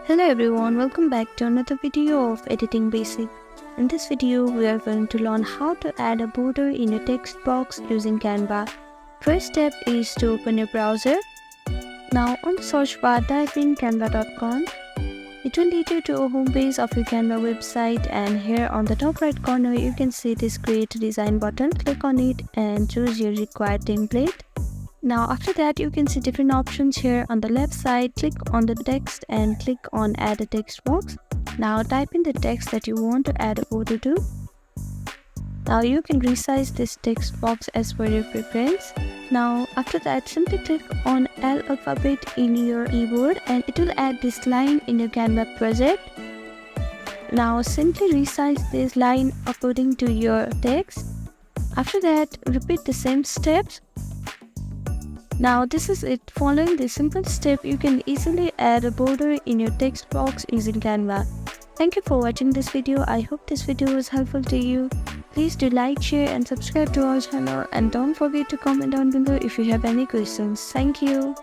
Hello everyone, welcome back to another video of Editing Basic. In this video, we are going to learn how to add a border in your text box using Canva. First step is to open your browser. Now on the search bar, type in canva.com. It will lead you to a home page of your Canva website, and here on the top right corner, you can see this Create Design button. Click on it and choose your required template. Now after that, you can see different options here. On the left side, click on the text and click on add a text box. Now type in the text that you want to add a border to. Now you can resize this text box as per your preference. Now after that, simply click on L alphabet in your keyboard and it will add this line in your Canva project. Now simply resize this line according to your text. After that, repeat the same steps. Now this is it. Following this simple step, you can easily add a border in your text box using Canva. Thank you for watching this video. I hope this video was helpful to you. Please do like, share and subscribe to our channel, and don't forget to comment down below if you have any questions. Thank you.